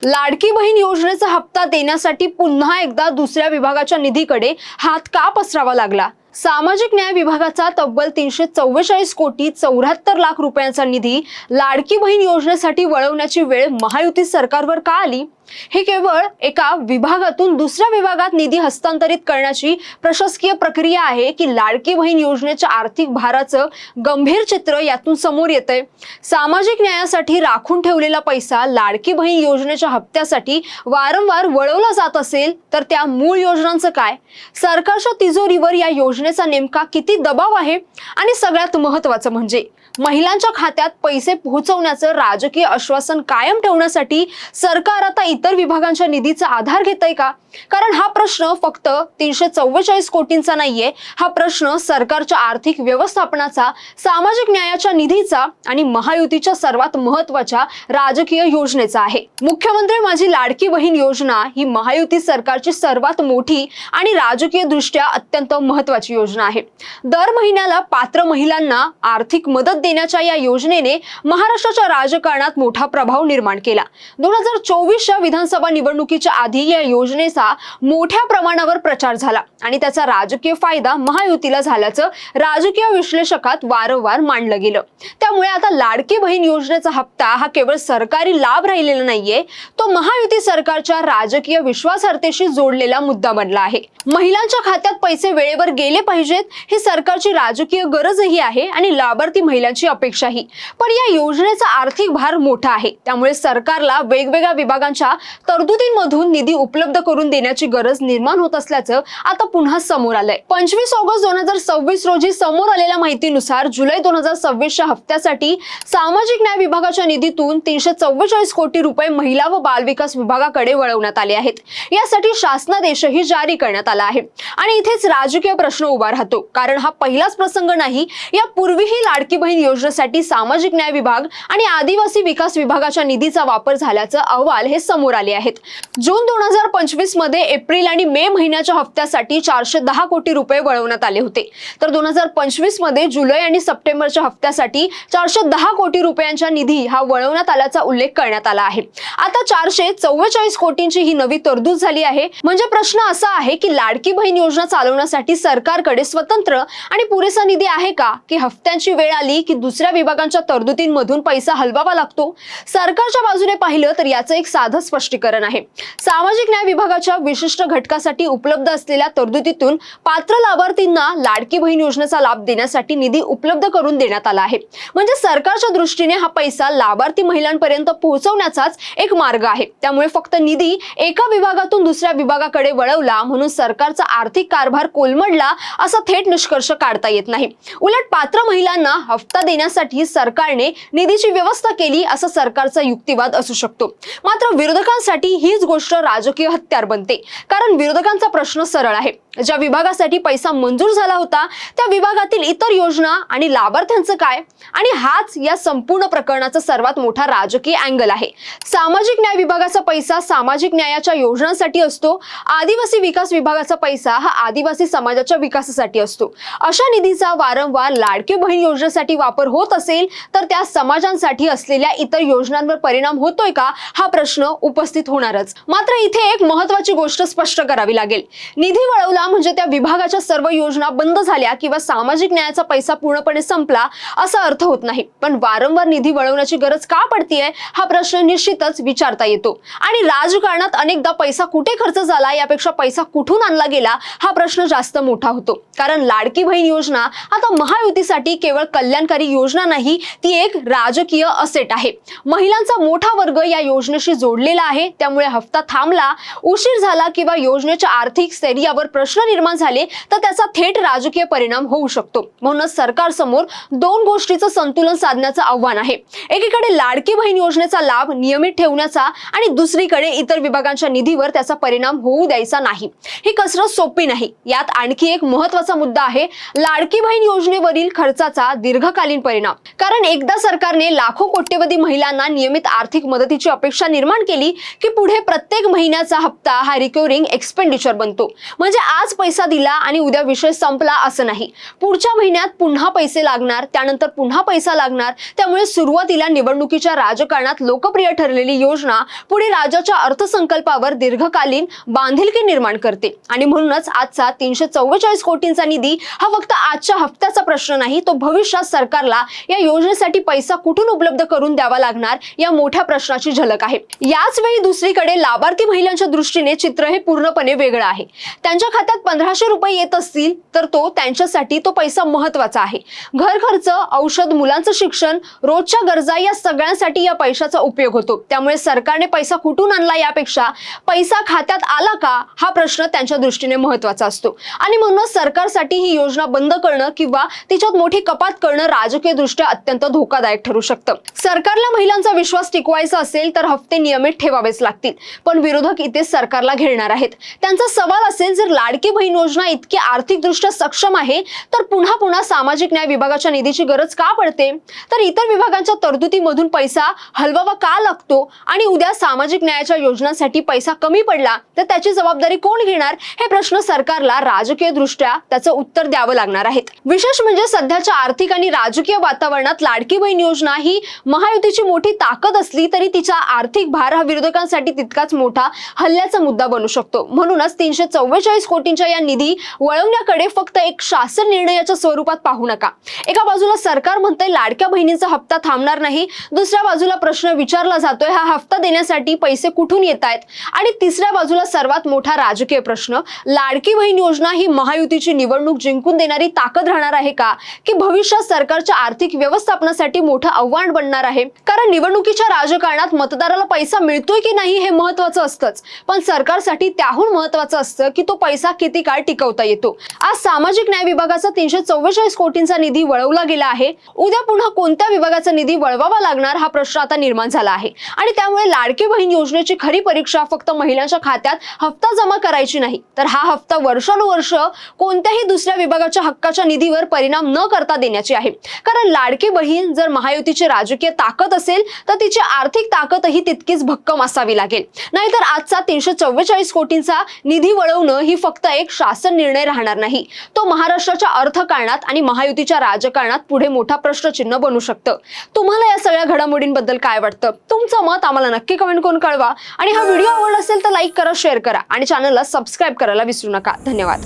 लाडकी बहीण योजनेचा हप्ता देण्यासाठी पुन्हा एकदा दुसऱ्या विभागाच्या निधीकडे हात का पसरावा लागला? सामाजिक न्याय विभागाचा तब्बल 344 कोटी 74 लाख रुपयांचा निधी लाडकी बहीण योजनेसाठी वळवण्याची वेळ महायुती सरकारवर का आली? हे केवळ एका विभागातून दुसऱ्या विभागात निधी हस्तांतरित करण्याची प्रशासकीय प्रक्रिया आहे की लाडकी बहीण योजनेच्या आर्थिक भाराचं गंभीर चित्र यातून समोर येतंय? सामाजिक न्यायासाठी राखून ठेवलेला पैसा लाडकी बहीण योजनेच्या हप्त्यासाठी वारंवार वळवला जात असेल तर त्या मूळ योजनांचं काय? सरकारच्या तिजोरीवर या योजनेचा नेमका किती दबाव आहे? आणि सगळ्यात महत्त्वाचं म्हणजे महिलांच्या खात्यात पैसे पोहोचवण्याचं राजकीय आश्वासन कायम ठेवण्यासाठी सरकार आता इतर विभागांच्या निधीचा आधार घेतंय का? कारण हा प्रश्न फक्त 344 कोटींचा नाहीये, हा प्रश्न सरकारच्या आर्थिक व्यवस्थापनाचा, सामाजिक न्यायाच्या निधीचा आणि महायुतीच्या सर्वात महत्त्वाच्या राजकीय योजनेचा आहे। मुख्यमंत्री माझी लाडकी बहीण योजना ही महायुती सरकारची सर्वात मोठी आणि राजकीय दृष्ट्या अत्यंत महत्त्वाची योजना आहे। दर महिन्याला पात्र महिलांना आर्थिक मदत देण्याच्या या योजनेने महाराष्ट्राच्या राजकारणात मोठा प्रभाव निर्माण केला। 2024च्या विधानसभा निवडणुकीच्या आधी या योजनेचा मोठ्या प्रमाणावर प्रचार झाला आणि त्याचा राजकीय फायदा महायुतीला झाल्याचं राजकीय विश्लेषकात वारंवार मांडलं गेलं। त्यामुळे आता लाडकी बहीण योजनेचा हप्ता हा केवळ सरकारी लाभ राहिलेला नाहीये, तो महायुती सरकारच्या राजकीय विश्वासार्हतेशी जोडलेला मुद्दा बनला आहे। महिलांच्या खात्यात पैसे वेळेवर गेले पाहिजेत ही सरकारची राजकीय गरजही आहे आणि लाभार्थी महिलांची अपेक्षाही। पण या योजनेचा आर्थिक भार मोठा आहे, त्यामुळे सरकारला वेगवेगळ्या विभागांच्या तरतुदींमधून निधी उपलब्ध करून देण्याची गरज निर्माण होत असल्याचं आता पुन्हा समोर आलंय। 25 ऑगस्ट 2026 रोजी समोर आलेल्या माहितीनुसार जुलै 2026च्या हप्त्यासाठी सामाजिक न्याय विभागाच्या निधीतून 344 कोटी रुपये महिला व बाल विकास विभागाकडे वळवण्यात आले आहेत। यासाठी शासनादेशही जारी करण्यात आला आहे आणि इथेच राजकीय प्रश्न उभा राहतो, कारण हा पहिलाच प्रसंग नाही। यापूर्वीही लाडकी बहीण योजनेसाठी सामाजिक न्याय विभाग आणि आदिवासी विकास विभागाच्या निधीचा वापर झाल्याचं अहवाल हे समोर आले आहेत। जून 2025 मध्ये एप्रिल आणि मे महिन्याच्या हप्त्यासाठी 410 कोटी रुपये वळवण्यात आले होते, तर 2025 मध्ये जुलै आणि सप्टेंबरच्या हप्त्यासाठी 410 कोटी रुपयांचा निधी हा वळवण्यात आल्याचा उल्लेख करण्यात आला आहे। आता 444 कोटींची ही नवी तरतूद झाली आहे। म्हणजे प्रश्न असा आहे की लाडकी बहीण योजना चालवण्यासाठी सरकारकडे स्वतंत्र आणि पुरेसा निधी आहे का, की हप्त्यांची वेळ आली की दुसऱ्या विभागांच्या तरतुदींमधून पैसा हलवावा लागतो? सरकारच्या बाजूने पाहिलं तर याचं एक साधं स्पष्टीकरण आहे। सामाजिक न्याय विभागाच्या विशिष्ट घटकासाठी उपलब्ध असलेल्या तरतुदीतून पात्र लाभार्थींना लाडकी बहीण योजनेचा लाभ देण्यासाठी निधी उपलब्ध करून देण्यात आला आहे। म्हणजे सरकारच्या दृष्टीने हा पैसा लाभार्थी महिलांपर्यंत पोहोचवण्याचाच एक मार्ग आहे। त्यामुळे फक्त निधी एका विभागातून दुसऱ्या विभागाकडे वळवला म्हणून सरकारचा आर्थिक कारभार कोलमडला असा थेट निष्कर्ष काढता येत नाही। उलट पात्र महिलांना हप्ता देण्यासाठी सरकारने निधीची व्यवस्था केली असा सरकारचा युक्तिवाद असू शकतो। मात्र विरोधकांसाठी हीच गोष्ट राजकीय हत्यार बनते, कारण विरोधकांचा प्रश्न सरळ आहे। ज्या विभागासाठी पैसा मंजूर झाला होता त्या विभागातील इतर योजना आणि लाभार्थ्यांचं काय? आणि हाच या संपूर्ण प्रकरणाचा सर्वात मोठा राजकीय अँगल आहे। सामाजिक न्याय विभागाचा पैसा सामाजिक न्यायाच्या योजनांसाठी असतो, आदिवासी विकास विभागाचा पैसा हा आदिवासी समाजाच्या विकासासाठी असतो। अशा निधीचा वारंवार लाडकी बहीण योजनेसाठी वापर होत असेल तर त्या समाजांसाठी असलेल्या इतर योजनांवर परिणाम होतोय का, हा प्रश्न उपस्थित होणारच। मात्र इथे एक महत्त्वाची गोष्ट स्पष्ट करावी लागेल। निधी वळवला म्हणजे त्या विभागाच्या सर्व योजना बंद झाल्या किंवा सामाजिक न्यायाचा पैसा पूर्णपणे संपला असा अर्थ होत नाही। पण वारंवार निधी वळवण्याची गरज का पडतीये हा प्रश्न निश्चितच विचारता येतो। आणि राजकारणात अनेकदा पैसा कुठे खर्च झाला यापेक्षा पैसा कुठून आणला गेला हा प्रश्न जास्त मोठा होतो। कारण लाडकी बहीण योजना आता महायुतीसाठी केवळ कल्याणकारी योजना नाही, ती एक राजकीय असेट आहे। महिलांचा मोठा वर्ग या योजनेशी जोडलेला आहे, त्यामुळे हप्ता थांबला, उशीर झाला किंवा योजनेच्या आर्थिक स्थैर्यावर प्रश्न निर्माण झाले तर त्याचा थेट राजकीय परिणाम होऊ शकतो। म्हणूनच सरकार समोर दोन गोष्टीचं संतुलन साधण्याचं आव्हान आहे। एकीकडे लाडकी बहीण योजनेचा लाभ नियमित ठेवण्याचा आणि दुसरीकडे इतर विभागांच्या निधीवर त्याचा परिणाम होऊ द्यायचा नाही। ही कसरत सोपी नाही। यात आणखी एक महत्त्वाचा मुद्दा आहे, लाडकी बहीण योजनेवरील खर्चाचा दीर्घकालीन दीर्घकालीन परिणाम. कारण एकदा सरकारने लाखो कोट्यवधी महिलांना नियमित आर्थिक मदतीची अपेक्षा निर्माण केली की पुढे प्रत्येक महिन्याचा हप्ता हा रिकरिंग एक्सपेंडिचर बनतो. म्हणजे आज पैसा दिला आणि उद्या विषय संपला असं नाही. पुढच्या महिन्यात पुन्हा पैसे लागणार, त्यानंतर पुन्हा पैसा लागणार. त्यामुळे सुरुवातीला निवडणुकीच्या राजकारणात लोकप्रिय ठरलेली योजना पुढे राज्याच्या अर्थसंकल्पावर दीर्घकालीन बांधिलकी निर्माण करते. आणि म्हणूनच आजचा 344 कोटींचा निधी हा फक्त आजच्या हप्त्याचा प्रश्न नाही, तो भविष्यात सरकारला या योजनेसाठी पैसा कुठून उपलब्ध करून द्यावा लागणार या मोठ्या प्रश्नाची झलक आहे. याच वेळी दुसरीकडे लाभार्थी महिलांच्या दृष्टीने चित्र हे पूर्णपणे वेगळं आहे. त्यांच्या खात्यात 1500 रुपये येत असतील तर त्यांच्यासाठी तो पैसा महत्वाचा आहे. घर खर्च, औषध, मुलांचं शिक्षण, रोजच्या गरजा या सगळ्यांसाठी या पैशाचा उपयोग होतो. त्यामुळे सरकारने पैसा कुठून आणला यापेक्षा पैसा खात्यात आला का हा प्रश्न त्यांच्या दृष्टीने महत्वाचा असतो. आणि म्हणूनच सरकारसाठी ही योजना बंद करणं किंवा तिच्यात मोठी कपात करणं राजकीय दृष्ट्या अत्यंत धोकादायक ठरू शकतं. सरकारला महिलांचा विश्वास टिकवायचा असेल तर हप्ते नियमित ठेवावेच लागतील. पण विरोधक इथे सरकारला घेणार आहेत. त्यांचा सवाल असेल, जर लाडकी बहीण योजना इतकी आर्थिकदृष्ट्या सक्षम आहे तर पुन्हा पुन्हा सामाजिक न्याय विभागाच्या निधीची गरज का पडते? तर इतर विभागांच्या तरतुदीमधून पैसा हलवावा का लागतो? आणि उद्या सामाजिक न्यायाच्या योजनांसाठी पैसा कमी पडला तर त्याची जबाबदारी कोण घेणार? हे प्रश्न सरकारला राजकीय दृष्ट्या त्याचं उत्तर द्यावं लागणार आहेत. विशेष म्हणजे सध्याच्या आर्थिक आणि राजकीय वातावरणात लाडकी बहीण योजना ही महायुतीची मोठी ताकद असली तरी तिचा आर्थिक भार हा विरोधकांसाठी तितकाच मोठा हल्ल्याचा मुद्दा बनू शकतो. म्हणूनच 344 कोटींच्या या निधी वळवण्याकडे फक्त एक शासन निर्णयाच्या स्वरूपात पाहू नका. एका बाजूला सरकार म्हणतंय लाडक्या बहिणींचा हप्ता थांबणार नाही, दुसऱ्या बाजूला प्रश्न विचारला जातोय हा हप्ता देण्यासाठी पैसे कुठून येत आहेत, आणि तिसऱ्या बाजूला सर्वात मोठा राजकीय प्रश्न, लाडकी बहीण योजना ही महायुतीची निवडणूक जिंकून देणारी ताकद राहणार आहे का, की भविष्यात सरकारच्या आर्थिक व्यवस्थापनासाठी मोठं आव्हान बनणार आहे? कारण निवडणुकीच्या राजकारणात मतदाराला पैसा मिळतोय की नाही हे महत्वाचं असतंच, पण सरकारसाठी त्याहून महत्वाचं असतं की तो पैसा किती काळ टिकवता येतो. आज सामाजिक न्याय विभागाचा 344 कोटींचा निधी वळवला गेला आहे. उद्या पुन्हा कोणत्या विभागाचा निधी वळवावा लागणार हा प्रश्न आता निर्माण झाला आहे. आणि त्यामुळे लाडकी बहीण योजनेची खरी परीक्षा फक्त महिलांच्या खात्यात हप्ता जमा करायची नाही, तर हा हप्ता वर्षानुवर्ष कोणत्याही दुसऱ्या विभागाच्या हक्काच्या निधीवर परिणाम न करता देण्याची आहे. कारण लाडकी बहीण जर महायुतीची राजकीय ताकद असेल तर तिची आर्थिक ताकदही तितकीच भक्कम असावी लागेल. नाहीतर आजचा 344 कोटींचा निधी वळवणं ही फक्त एक शासन निर्णय राहणार नाही, तो महाराष्ट्राच्या अर्थकारणात आणि महायुतीच्या राजकारणात पुढे मोठा प्रश्नचिन्ह बनू शकतं. तुम्हाला या सगळ्या घडामोडींबद्दल काय वाटतं? तुमचं मत आम्हाला नक्की कमेंट करून कळवा. आणि हा व्हिडिओ आवडला असेल तर लाईक करा, शेअर करा आणि चॅनलला सबस्क्राईब करायला विसरू नका. धन्यवाद.